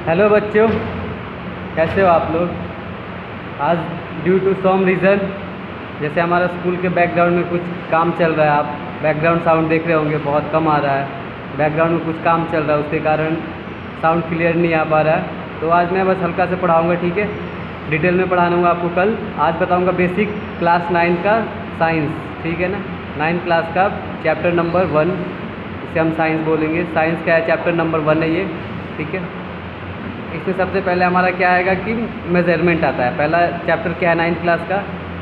Hello बच्चों, कैसे हो आप लोग। आज ड्यू टू सम रीज़न, जैसे हमारा स्कूल के बैकग्राउंड में कुछ काम चल रहा है, आप बैकग्राउंड साउंड देख रहे होंगे, बहुत कम आ रहा है। बैकग्राउंड में कुछ काम चल रहा है, उसके कारण साउंड क्लियर नहीं आ पा रहा है। तो आज मैं बस हल्का से पढ़ाऊँगा, ठीक है। डिटेल में पढ़ाऊँगा आपको कल। आज बताऊँगा बेसिक क्लास 9 का साइंस, ठीक है ना। 9th क्लास का चैप्टर नंबर 1, इसे हम साइंस बोलेंगे। साइंस का है, चैप्टर नंबर 1 है ये, ठीक है। इसमें सबसे पहले हमारा क्या आएगा कि मेज़रमेंट आता है। पहला चैप्टर क्या है 9th क्लास का,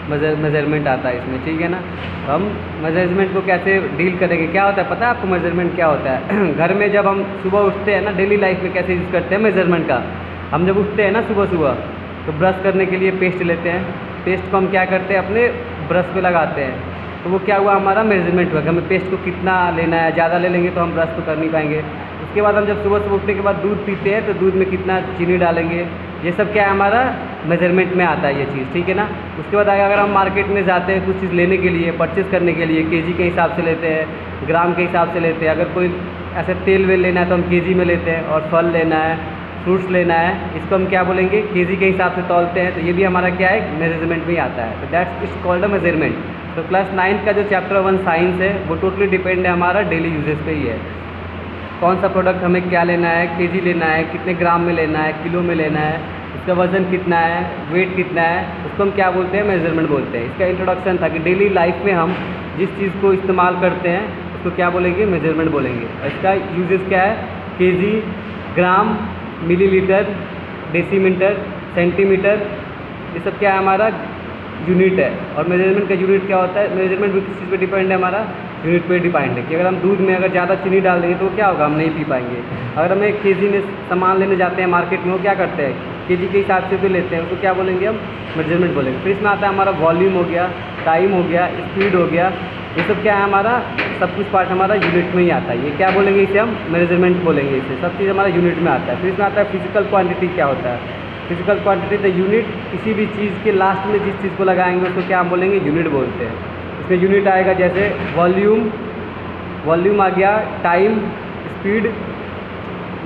मेज़रमेंट आता है इसमें, ठीक है ना। तो हम मेज़रमेंट को कैसे डील करेंगे, क्या होता है पता है आपको मेज़रमेंट क्या होता है? घर में जब हम सुबह उठते हैं ना, डेली लाइफ में कैसे यूज़ करते हैं मेज़रमेंट का। हम जब उठते हैं ना सुबह सुबह, तो ब्रश करने के लिए पेस्ट लेते हैं। पेस्ट को हम क्या करते हैं, अपने ब्रश पे लगाते हैं। तो वो क्या हुआ, हमारा मेज़रमेंट हुआ कि हमें पेस्ट को कितना लेना है। ज़्यादा ले लेंगे तो हम ब्रश तो कर नहीं पाएंगे। उसके बाद हम जब सुबह सुबह उठने के बाद दूध पीते हैं, तो दूध में कितना चीनी डालेंगे, ये सब क्या है हमारा मेज़रमेंट में आता है ये चीज़, ठीक है ना। उसके बाद अगर हम मार्केट में जाते हैं कुछ चीज़ लेने के लिए, परचेज़ करने के लिए, केजी के हिसाब से लेते हैं, ग्राम के हिसाब से लेते हैं। अगर कोई ऐसे तेल वेल लेना है तो हम केजी में लेते हैं। और फल लेना है, फ्रूट्स लेना है, इसको हम क्या बोलेंगे, केजी के हिसाब से तौलते हैं। तो ये भी हमारा क्या है, मेज़रमेंट में ही आता है। तो that's it's called a measurement. तो क्लास 9 का जो चैप्टर 1 साइंस है, वो टोटली डिपेंड है हमारा डेली यूजेस पे ही है। कौन सा प्रोडक्ट हमें क्या लेना है, केजी लेना है, कितने ग्राम में लेना है, किलो में लेना है, इसका वज़न कितना है, वेट कितना है, उसको हम क्या बोलते हैं, मेज़रमेंट बोलते हैं। इसका इंट्रोडक्शन था कि डेली लाइफ में हम जिस चीज़ को इस्तेमाल करते हैं उसको क्या बोलेंगे, मेज़रमेंट बोलेंगे। और इसका यूजेस क्या है, केजी, ग्राम, मिलीलीटर, डेसीमीटर, सेंटीमीटर, ये सब क्या है हमारा यूनिट है। और मेजरमेंट का यूनिट क्या होता है, मेजरमेंट भी किस चीज़ पे डिपेंड है, हमारा यूनिट पे डिपेंड है। कि अगर हम दूध में अगर ज़्यादा चीनी डाल देंगे तो क्या होगा, हम नहीं पी पाएंगे। अगर हम एक केजी में सामान लेने जाते हैं मार्केट में, वो क्या करते हैं, केजी के हिसाब से भी लेते हैं, उसको क्या बोलेंगे, हम मेजरमेंट बोलेंगे। फिर इसमें आता है हमारा वॉल्यूम हो गया, टाइम हो गया, स्पीड हो गया, ये सब क्या है हमारा, सब कुछ पार्ट हमारा यूनिट में ही आता है। ये क्या बोलेंगे, इसे हम मेजरमेंट बोलेंगे। इसे सब चीज़ हमारा यूनिट में आता है। फिर इसमें आता है फिजिकल क्वांटिटी क्या होता है। फिजिकल क्वांटिटी द यूनिट, किसी भी चीज़ के लास्ट में जिस चीज़ को लगाएंगे उसको क्या हम बोलेंगे, यूनिट बोलते हैं। इसमें यूनिट आएगा जैसे वॉल्यूम आ गया, time, speed,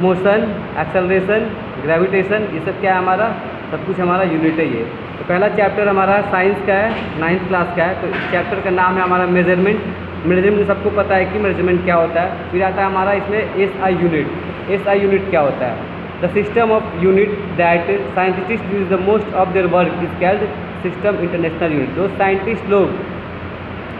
motion, acceleration, gravitation, ये सब क्या है हमारा, सब कुछ हमारा यूनिट है ये। तो पहला चैप्टर हमारा साइंस का है, 9th क्लास का है। तो इस चैप्टर का नाम है हमारा मेजरमेंट। मेजरमेंट सबको पता है कि मेजरमेंट क्या होता है। फिर आता है हमारा इसमें एसआई यूनिट। एसआई यूनिट क्या होता है, the system of unit that scientist use the most of their work is called system international unit. जो साइंटिस्ट लोग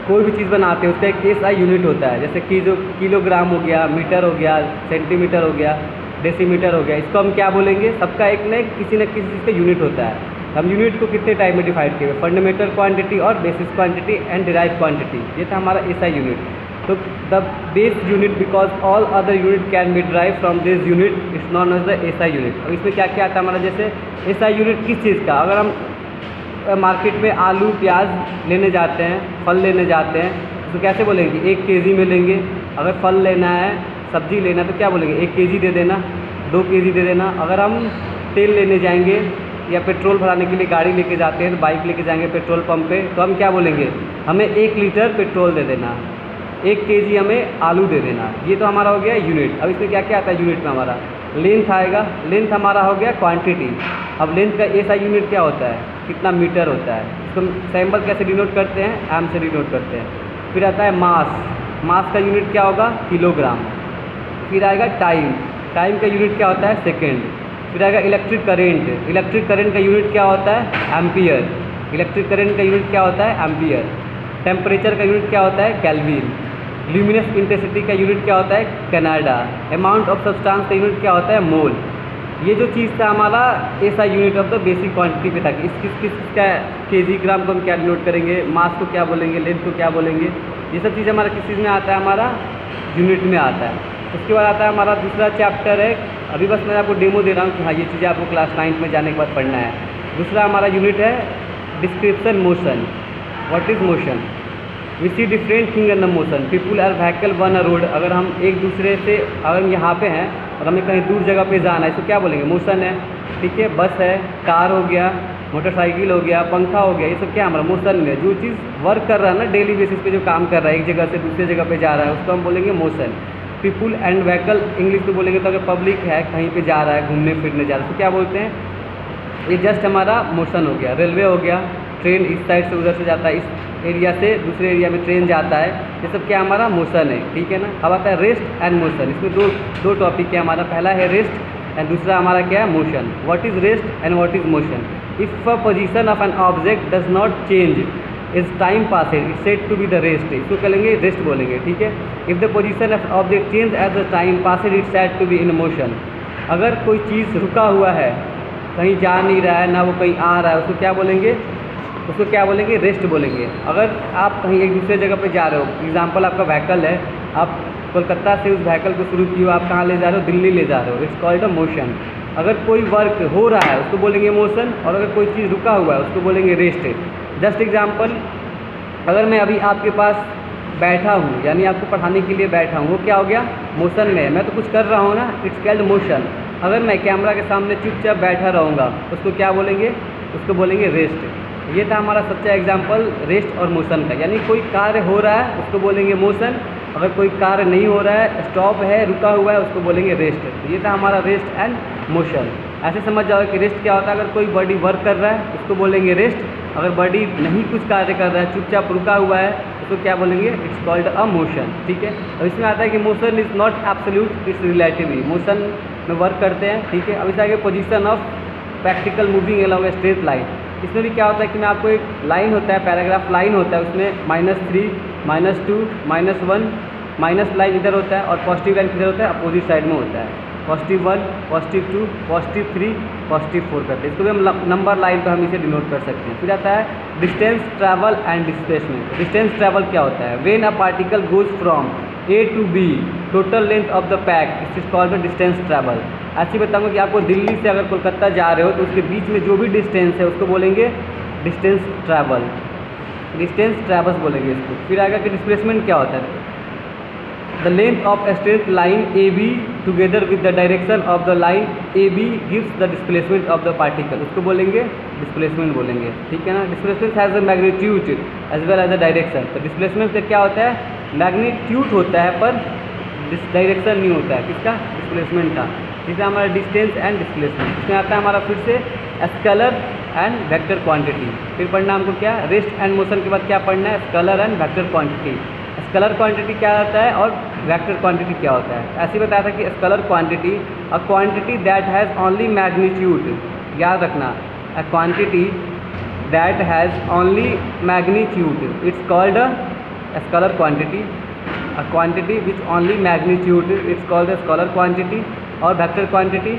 कोई भी चीज़ बनाते हैं उसका एक एसआई यूनिट होता है। जैसे कि जो किलोग्राम हो गया, मीटर हो गया, सेंटीमीटर हो गया, डेसीमीटर हो गया, इसको हम क्या बोलेंगे, सबका एक न किसी चीज़ का यूनिट होता है। हम यूनिट को कितने टाइप में डिवाइड किए, फंडामेंटल क्वांटिटी और basis quantity and derive quantity, ये था हमारा एसआई यूनिट। तो the base unit because all other unit can be drive from this unit it's known as the SI unit. अब इसमें क्या क्या आता है हमारा, जैसे एसआई यूनिट किस चीज़ का, अगर हम मार्केट में आलू प्याज लेने जाते हैं, फल लेने जाते हैं, तो कैसे बोलेंगे, 1 केजी में लेंगे। अगर फल लेना है, सब्जी लेना है, तो क्या बोलेंगे, 1 केजी दे देना, 2 केजी दे देना। अगर हम तेल लेने जाएंगे या पेट्रोल भराने के लिए गाड़ी लेके जाते हैं, तो बाइक लेके जाएंगे पेट्रोल पंप पे, तो हम क्या बोलेंगे, हमें 1 लीटर पेट्रोल दे देना, 1 केजी हमें आलू दे देना। ये तो हमारा हो गया यूनिट। अब इसमें क्या क्या आता है यूनिट में, हमारा लेंथ आएगा। लेंथ हमारा हो गया क्वांटिटी। अब लेंथ का एसआई यूनिट क्या होता है, कितना मीटर होता है। इसको सैम्पल कैसे डिनोट करते हैं, एम से डिनोट करते हैं। फिर आता है मास। मास का यूनिट क्या होगा, किलोग्राम। फिर आएगा टाइम। टाइम का यूनिट क्या होता है, सेकेंड। फिर आएगा इलेक्ट्रिक करेंट। इलेक्ट्रिक करेंट का यूनिट क्या होता है, एम्पियर। इलेक्ट्रिक करेंट का यूनिट क्या होता है, एम्पियर। टेम्परेचर का यूनिट क्या होता है, केल्विन। ल्यूमिनस इंटेंसिटी का यूनिट क्या होता है, कनाडा। अमाउंट ऑफ सब्सटेंस का यूनिट क्या होता है, मोल। ये जो चीज़ था हमारा SI unit of the basic quantity पे था कि किस का केजी ग्राम को हम क्या डिनोट करेंगे, मास को क्या बोलेंगे, लेंथ को क्या बोलेंगे। ये सब चीज़ हमारा किस चीज़ में आता है, हमारा यूनिट में आता है। उसके बाद आता है हमारा दूसरा चैप्टर है, अभी बस मैं आपको डेमो दे रहा हूँ कि हाँ ये चीज़ें आपको क्लास 9 में जाने के बाद पढ़ना है। दूसरा हमारा यूनिट है description motion. What is motion, we see different thing in the motion, people are vehicle one a road. अगर हम एक दूसरे से, अगर हम यहाँ पे हैं और हमें कहीं दूर जगह पे जाना है, इसको क्या बोलेंगे, मोशन है, ठीक है। बस है, कार हो गया, मोटरसाइकिल हो गया, पंखा हो गया, ये सब क्या हमारा मोशन में, जो चीज़ वर्क कर रहा है ना डेली बेसिस पे, जो काम कर रहा है, एक जगह से दूसरी जगह पे जा रहा है, उसको हम बोलेंगे motion. People and vehicle English में बोलेंगे तो अगर पब्लिक है कहीं पे जा रहा है, घूमने फिरने जा रहा है, तो क्या बोलते हैं, ये जस्ट हमारा मोशन हो गया। रेलवे हो गया, ट्रेन इस साइड से उधर से जाता है, इस एरिया से दूसरे एरिया में ट्रेन जाता है, ये सब क्या हमारा मोशन है, ठीक है ना। अब आता है रेस्ट एंड मोशन। इसमें दो टॉपिक है हमारा, पहला है रेस्ट एंड दूसरा हमारा क्या है, motion. What is rest and what is motion. If a position of an object does not change is time passed it said to be the rest, इसको कहेंगे रेस्ट बोलेंगे, ठीक है। If the position of object change as the time passed it said to be in motion. अगर कोई चीज़ रुका हुआ है, कहीं जा नहीं रहा है, ना वो कहीं आ रहा है, उसको क्या बोलेंगे, उसको क्या बोलेंगे, रेस्ट बोलेंगे। अगर आप कहीं एक दूसरे जगह पे जा रहे हो, एग्जांपल आपका व्हीकल है, आप कोलकाता से उस व्हीकल को शुरू किए हो, आप कहाँ ले जा रहे हो, दिल्ली ले जा रहे हो, इट्स कॉल्ड अ मोशन। अगर कोई वर्क हो रहा है उसको बोलेंगे मोशन, और अगर कोई चीज़ रुका हुआ है उसको बोलेंगे रेस्ट। जस्ट एग्जाम्पल, अगर मैं अभी आपके पास बैठा हूँ, यानी आपको पढ़ाने के लिए बैठा हूँ, वो क्या हो गया, मोशन में है, मैं तो कुछ कर रहा हूँ ना, इट्स कॉल्ड मोशन। अगर मैं कैमरा के सामने चुपचाप बैठा रहूँगा उसको क्या बोलेंगे, उसको बोलेंगे रेस्ट। ये था हमारा सच्चा एग्जाम्पल रेस्ट और मोशन का, यानी कोई कार्य हो रहा है उसको बोलेंगे मोशन, अगर कोई कार्य नहीं हो रहा है, स्टॉप है, रुका हुआ है, उसको बोलेंगे रेस्ट। तो ये था हमारा रेस्ट एंड मोशन। ऐसे समझ जाओ कि रेस्ट क्या होता है, अगर कोई बॉडी वर्क कर रहा है उसको बोलेंगे रेस्ट, अगर बॉडी नहीं कुछ कार्य कर रहा है, चुपचाप रुका हुआ है, उसको क्या बोलेंगे, इट्स कॉल्ड अ मोशन, ठीक है। अब इसमें आता है कि motion is not absolute, it's relatively. Motion में वर्क करते हैं, ठीक है। अब इस आगे position of practical moving along A straight line. इसमें भी क्या होता है कि मैं आपको एक लाइन होता है, पैराग्राफ लाइन होता है, उसमें -3, -2, -1 माइनस लाइन इधर होता है और पॉजिटिव लाइन किधर होता है, अपोजिट साइड में होता है। +1, +2, +3, +4 करते हैं। इसको भी हम नंबर लाइन पर हम इसे डिनोट कर सकते हैं। फिर आता है distance travel and displacement. Distance travel क्या होता है, when a particle goes from A to B, total length of the pack, it is called distance travel. ऐसे बताऊंगा कि आपको दिल्ली से अगर कोलकाता जा रहे हो तो उसके बीच में जो भी डिस्टेंस है उसको बोलेंगे डिस्टेंस ट्रैवल, डिस्टेंस ट्रैवल्स बोलेंगे इसको। फिर आएगा कि डिस्प्लेसमेंट क्या होता है, the length of a straight line A B together with the direction of the line A B gives the displacement of the particle, उसको बोलेंगे डिस्प्लेसमेंट बोलेंगे, ठीक है ना। Displacement has a magnitude as well as the direction. तो displacement से क्या होता है, मैग्नीट्यूड होता है पर डायरेक्शन नहीं होता है, किसका, डिस्प्लेसमेंट का। इसमें हमारा डिस्टेंस एंड डिस्प्लेसमेंट। इसमें आता है हमारा फिर से स्केलर एंड वेक्टर क्वांटिटी। फिर पढ़ना हमको क्या, रेस्ट एंड मोशन के बाद क्या पढ़ना है, scalar and vector quantity. Scalar quantity क्या होता है और वेक्टर क्वांटिटी क्या होता है। ऐसे बताया था कि scalar quantity a quantity that has only magnitude, याद रखना, a quantity that has only magnitude, it's called a scalar quantity. A quantity which only magnitude, it's called a scalar quantity. और vector quantity,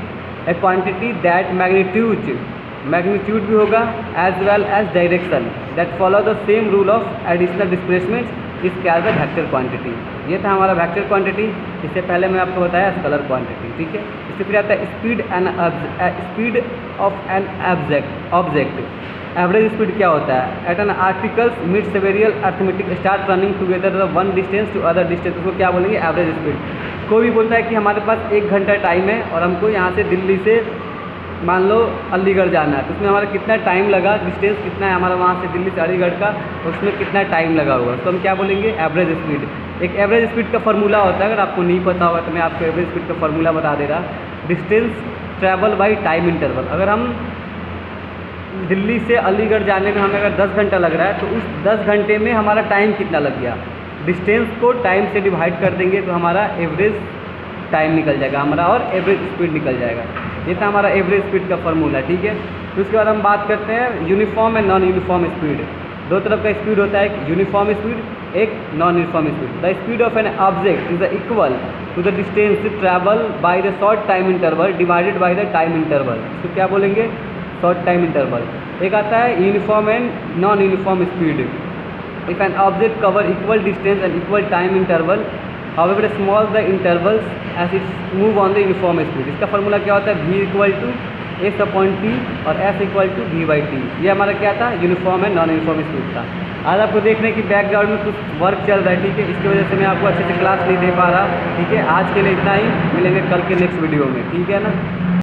a quantity that magnitude, magnitude भी होगा as well as direction that follow the same rule of additional displacement is called the vector quantity. ये था हमारा vector quantity. इससे पहले मैं आपको बताया स्केलर क्वांटिटी, ठीक है। इससे फिर आता है speed and speed of an object. Average speed क्या होता है, at an articles mid several arithmetic start running together the one distance to other distance, उसको क्या बोलेंगे, एवरेज स्पीड। कोई भी बोलता है कि हमारे पास 1 घंटा टाइम है और हमको यहाँ से दिल्ली से मान लो अलीगढ़ जाना है, तो उसमें हमारा कितना टाइम लगा, डिस्टेंस कितना है हमारा वहाँ से दिल्ली से अलीगढ़ का, उसमें कितना टाइम लगा हुआ, तो हम क्या बोलेंगे, एवरेज स्पीड। एक एवरेज स्पीड का फार्मूला होता है, अगर आपको नहीं पता होगा तो मैं आपको एवरेज स्पीड का फार्मूला बता दे रहा, distance travel by time interval. अगर हम दिल्ली से अलीगढ़ जाने में हमें अगर 10 घंटा लग रहा है तो उस 10 घंटे में हमारा टाइम कितना लग गया, डिस्टेंस को टाइम से डिवाइड कर देंगे तो हमारा एवरेज टाइम निकल जाएगा हमारा और एवरेज स्पीड निकल जाएगा। ये था हमारा एवरेज स्पीड का फार्मूला, ठीक है। तो उसके बाद हम बात करते हैं uniform and non uniform speed. दो तरफ का स्पीड होता है, एक यूनिफॉर्म स्पीड, एक non uniform speed. The speed of an object is equal to the distance travel by the short time interval divided by the time interval, तो क्या बोलेंगे, शॉर्ट टाइम इंटरवल। एक आता है uniform and non uniform speed. If an object cover equal distance and equal time interval however small the intervals as it move on the uniform speed। इसका formula क्या होता है, v इक्वल टू s/t और s equal to v/t। ये हमारा क्या था, uniform and non uniform speed था। आज आपको देख रहे हैं कि बैकग्राउंड में कुछ वर्क चल रहा है, ठीक है, इसकी वजह से मैं आपको अच्छे से क्लास नहीं दे पा रहा, ठीक है। आज के लिए इतना ही, मिलेंगे कल के नेक्स्ट वीडियो में, ठीक है ना।